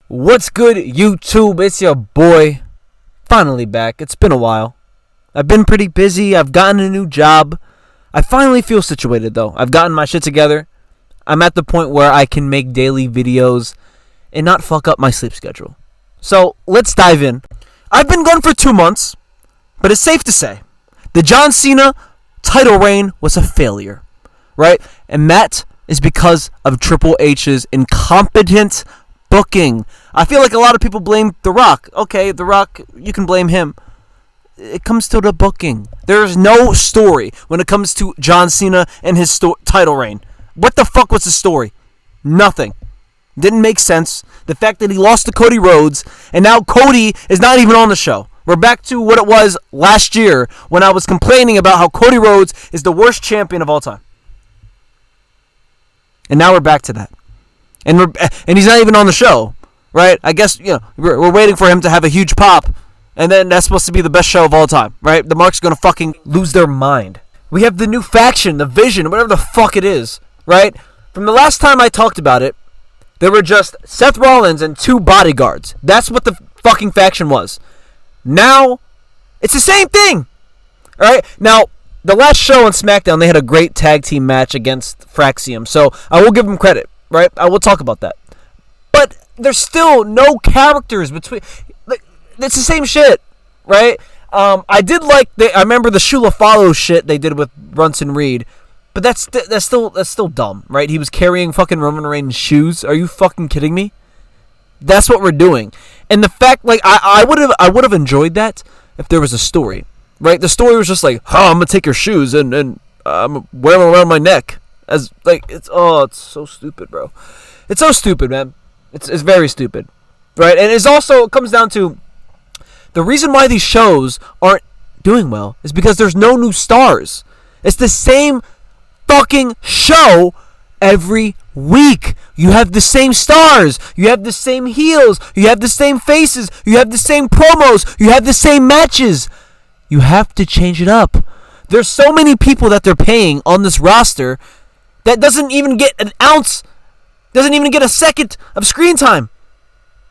What's good, YouTube? It's your boy. Finally back. It's been a while. I've been pretty busy. I've gotten a new job. I finally feel situated, though. I've gotten my shit together. I'm at the point where I can make daily videos and not fuck up my sleep schedule. So, let's dive in. I've been gone for 2 months, but it's safe to say the John Cena title reign was a failure, right? And that is because of Triple H's incompetent booking. I feel like a lot of people blame The Rock. Okay, The Rock, you can blame him. It comes to the booking. There is no story when it comes to John Cena and his title reign. What the fuck was the story? Nothing. Didn't make sense. The fact that he lost to Cody Rhodes, and now Cody is not even on the show. We're back to what it was last year when I was complaining about how Cody Rhodes is the worst champion of all time. And now we're back to that. And he's not even on the show, right? I guess, we're waiting for him to have a huge pop, and then that's supposed to be the best show of all time, right? The mark's going to fucking lose their mind. We have the new faction, the Vision, whatever the fuck it is, right? From the last time I talked about it, there were just Seth Rollins and 2 bodyguards. That's what the fucking faction was. Now, it's the same thing, right? Now, the last show on SmackDown, they had a great tag team match against Fraxium, so I will give them credit. Right, I will talk about that, but there's still no characters between. Like, it's the same shit, right? I did like I remember the Shula Follow shit they did with Brunson Reed, but that's still dumb, right? He was carrying fucking Roman Reigns' shoes. Are you fucking kidding me? That's what we're doing, and the fact, like, I would have enjoyed that if there was a story, right? The story was just like, I'm gonna take your shoes and wear them around my neck. As like it's so stupid, bro. It's so stupid, man. It's very stupid, right? And it comes down to the reason why these shows aren't doing well is because there's no new stars. It's the same fucking show every week. You have the same stars. You have the same heels. You have the same faces. You have the same promos. You have the same matches. You have to change it up. There's so many people that they're paying on this roster that doesn't even get an ounce, doesn't even get a second of screen time,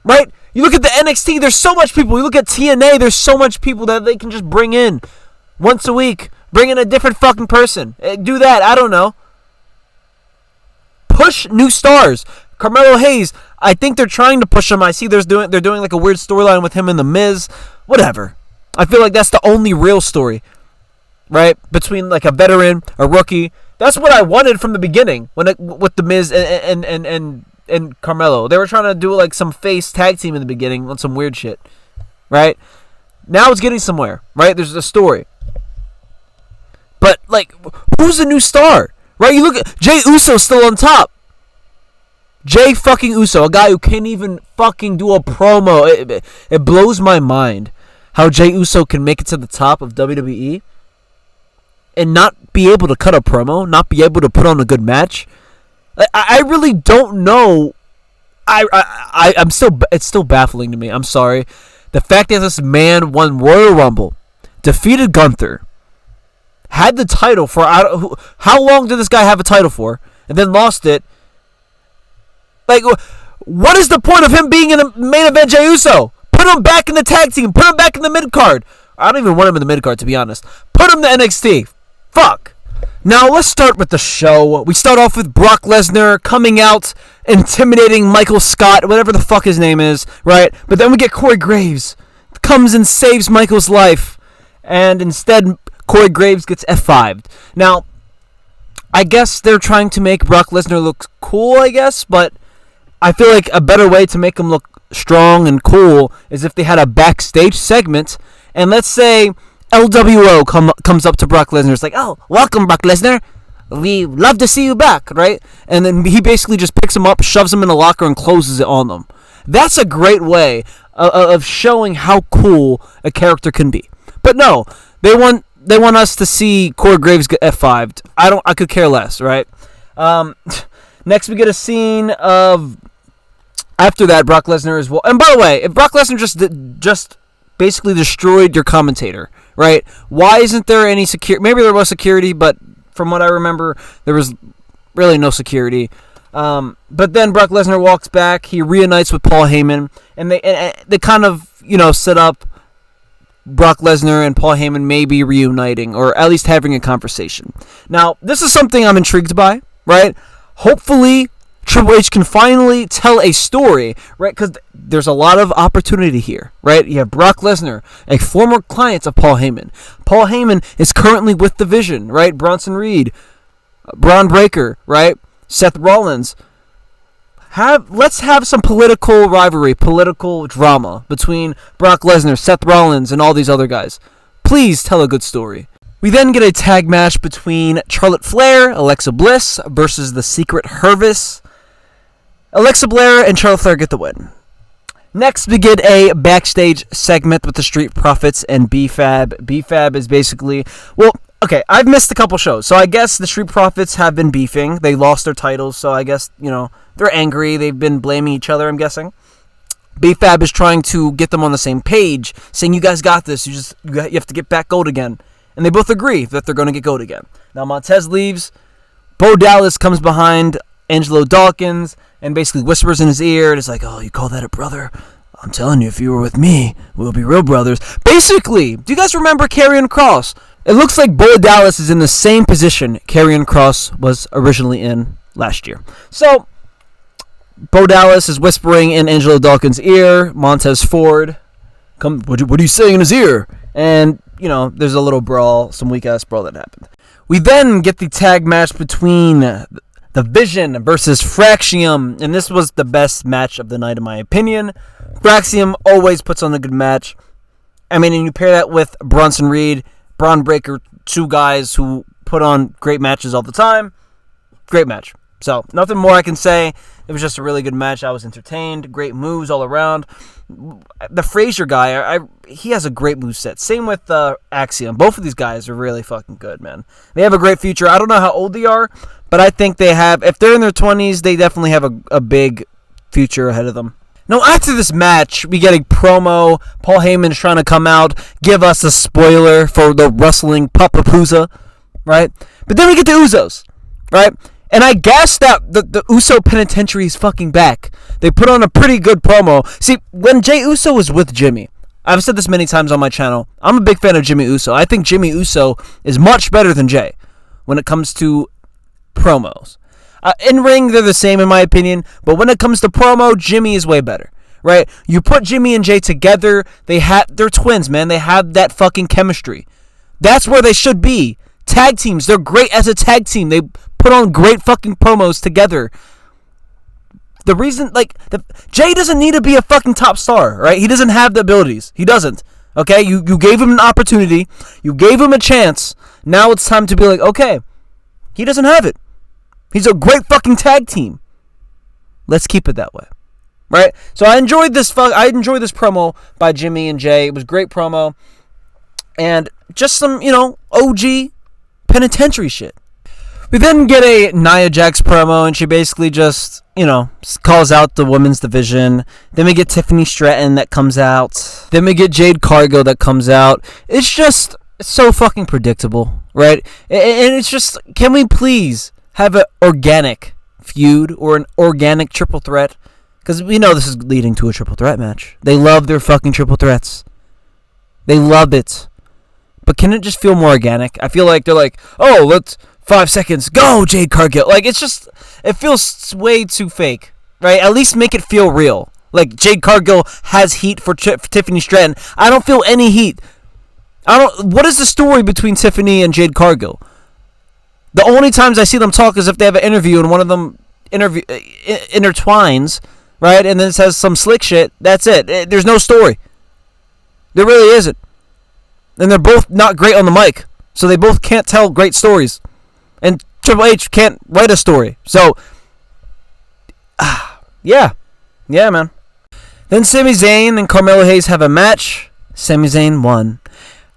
right? You look at the NXT, there's so much people. You look at TNA, there's so much people that they can just bring in once a week. Bring in a different fucking person. Do that, I don't know. Push new stars. Carmelo Hayes, I think they're trying to push him. I see they're doing like a weird storyline with him and The Miz. Whatever. I feel like that's the only real story, right? Between like a veteran, a rookie. That's what I wanted from the beginning with The Miz and Carmelo. They were trying to do like some face tag team in the beginning on some weird shit, right? Now it's getting somewhere, right? There's a story. But like, who's the new star, right? You look at Jey Uso still on top. Jey fucking Uso, a guy who can't even fucking do a promo. It blows my mind how Jey Uso can make it to the top of WWE and not be able to cut a promo, not be able to put on a good match. I really don't know. I'm still, it's still baffling to me. I'm sorry. The fact that this man won Royal Rumble, defeated Gunther, had the title for, how long did this guy have a title for, and then lost it? Like, what is the point of him being in the main event, Jey Uso? Put him back in the tag team. Put him back in the mid-card. I don't even want him in the mid-card, to be honest. Put him in the NXT. Fuck. Now, let's start with the show. We start off with Brock Lesnar coming out, intimidating Michael Scott, whatever the fuck his name is, right? But then we get Corey Graves. Comes and saves Michael's life. And instead, Corey Graves gets F5'd. Now, I guess they're trying to make Brock Lesnar look cool, I guess, but I feel like a better way to make him look strong and cool is if they had a backstage segment, and let's say LWO comes up to Brock Lesnar. It's like, oh, welcome, Brock Lesnar. We love to see you back, right? And then he basically just picks him up, shoves him in a locker, and closes it on them. That's a great way of showing how cool a character can be. But no, they want us to see Corey Graves get F5'd. I could care less, right? Next, we get a scene of, after that, Brock Lesnar is, and by the way, if Brock Lesnar just basically destroyed your commentator, right? Why isn't there any security? Maybe there was security, but from what I remember, there was really no security. But then Brock Lesnar walks back. He reunites with Paul Heyman, and they kind of set up Brock Lesnar and Paul Heyman maybe reuniting, or at least having a conversation. Now, this is something I'm intrigued by, right? Hopefully, Triple H can finally tell a story, right? Because there's a lot of opportunity here, right? You have Brock Lesnar, a former client of Paul Heyman. Paul Heyman is currently with the Vision, right? Bronson Reed, Braun Breaker, right? Seth Rollins. Let's have some political rivalry, political drama between Brock Lesnar, Seth Rollins, and all these other guys. Please tell a good story. We then get a tag match between Charlotte Flair, Alexa Bliss versus the Secret Hervis. Alexa Blair and Charlotte Flair get the win. Next, we get a backstage segment with the Street Profits and B-Fab. B-Fab is basically, okay, I've missed a couple shows, so I guess the Street Profits have been beefing. They lost their titles, so I guess, they're angry. They've been blaming each other, I'm guessing. B-Fab is trying to get them on the same page, saying, you guys got this. You have to get back gold again. And they both agree that they're going to get gold again. Now, Montez leaves. Bo Dallas comes behind Angelo Dawkins and basically whispers in his ear. And it's like, oh, you call that a brother? I'm telling you, if you were with me, we'll be real brothers. Basically, do you guys remember Karrion Kross? It looks like Bo Dallas is in the same position Karrion Kross was originally in last year. So, Bo Dallas is whispering in Angelo Dawkins' ear. Montez Ford, what are you saying in his ear? And, there's a little brawl, some weak-ass brawl that happened. We then get the tag match between the Vision versus Fraxium, and this was the best match of the night, in my opinion. Fraxium always puts on a good match. I mean, and you pair that with Bronson Reed, Braun Breaker, two guys who put on great matches all the time. Great match. So, nothing more I can say. It was just a really good match. I was entertained. Great moves all around. The Frazier guy, he has a great moveset. Same with Axiom. Both of these guys are really fucking good, man. They have a great future. I don't know how old they are, but I think they have, if they're in their 20s, they definitely have a big future ahead of them. Now, after this match, we get a promo. Paul Heyman's trying to come out, give us a spoiler for the wrestling Papapooza, right? But then we get the Usos, right? And I guess that the Uso Penitentiary is fucking back. They put on a pretty good promo. See, when Jey Uso was with Jimmy, I've said this many times on my channel, I'm a big fan of Jimmy Uso. I think Jimmy Uso is much better than Jey when it comes to promos. In ring, they're the same in my opinion, but when it comes to promo, Jimmy is way better, right? You put Jimmy and Jey together, they're twins, man. They have that fucking chemistry. That's where they should be. Tag teams, they're great as a tag team. They put on great fucking promos together. The reason, Jey doesn't need to be a fucking top star, right? He doesn't have the abilities. He doesn't. Okay? You gave him an opportunity. You gave him a chance. Now it's time to be like, okay, he doesn't have it. He's a great fucking tag team. Let's keep it that way. Right? So I enjoyed this promo by Jimmy and Jey. It was a great promo. And just some, OG penitentiary shit. We then get a Nia Jax promo, and she basically just, calls out the women's division. Then we get Tiffany Stratton that comes out. Then we get Jade Cargill that comes out. It's so fucking predictable, right? And it's just, can we please have an organic feud or an organic triple threat? Because we know this is leading to a triple threat match. They love their fucking triple threats. They love it. But can it just feel more organic? I feel like they're like, oh, let's 5 seconds, go, Jade Cargill. It feels way too fake, right? At least make it feel real. Like, Jade Cargill has heat for Tiffany Stratton. I don't feel any heat. What is the story between Tiffany and Jade Cargill? The only times I see them talk is if they have an interview and one of them intertwines, right? And then it says some slick shit. That's it. There's no story. There really isn't. And they're both not great on the mic. So they both can't tell great stories. And Triple H can't write a story. So, yeah, man. Then Sami Zayn and Carmelo Hayes have a match. Sami Zayn won.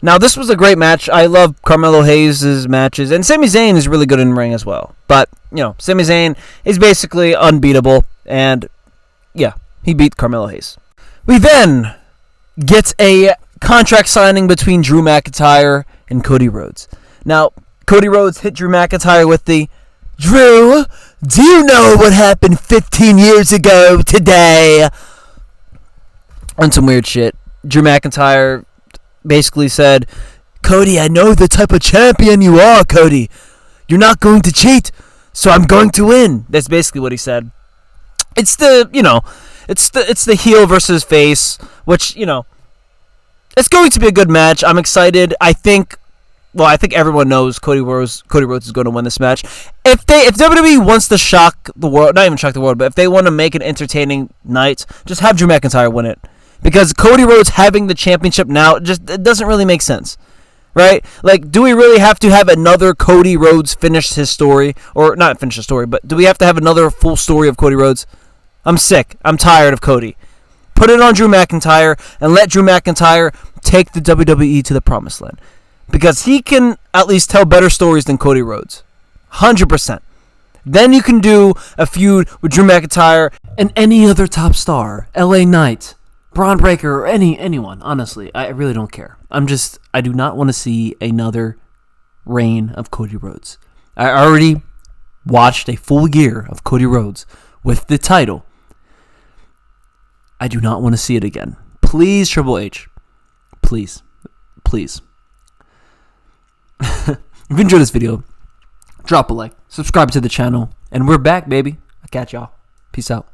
Now, this was a great match. I love Carmelo Hayes' matches. And Sami Zayn is really good in ring as well. But, Sami Zayn is basically unbeatable. And, yeah, he beat Carmelo Hayes. We then get a contract signing between Drew McIntyre and Cody Rhodes. Now, Cody Rhodes hit Drew McIntyre with the Drew, Do you know what happened 15 years ago today? And some weird shit. Drew McIntyre basically said, Cody, I know the type of champion you are, Cody. You're not going to cheat, so I'm going to win. That's basically what he said. It's the heel versus face, which, it's going to be a good match. I'm excited. I think everyone knows Cody Rhodes is going to win this match. If WWE wants to shock the world, not even shock the world, but if they want to make an entertaining night, just have Drew McIntyre win it. Because Cody Rhodes having the championship now, it doesn't really make sense. Right? Like, do we really have to have another Cody Rhodes finish his story? Or, not finish his story, but do we have to have another full story of Cody Rhodes? I'm sick. I'm tired of Cody. Put it on Drew McIntyre and let Drew McIntyre take the WWE to the promised land. Because he can at least tell better stories than Cody Rhodes. 100%. Then you can do a feud with Drew McIntyre and any other top star. LA Knight, Braun Breaker, or anyone. Honestly, I really don't care. I do not want to see another reign of Cody Rhodes. I already watched a full year of Cody Rhodes with the title. I do not want to see it again. Please, Triple H. Please. Please. If you enjoyed this video, drop a like, subscribe to the channel, and we're back, baby. I'll catch y'all. Peace out.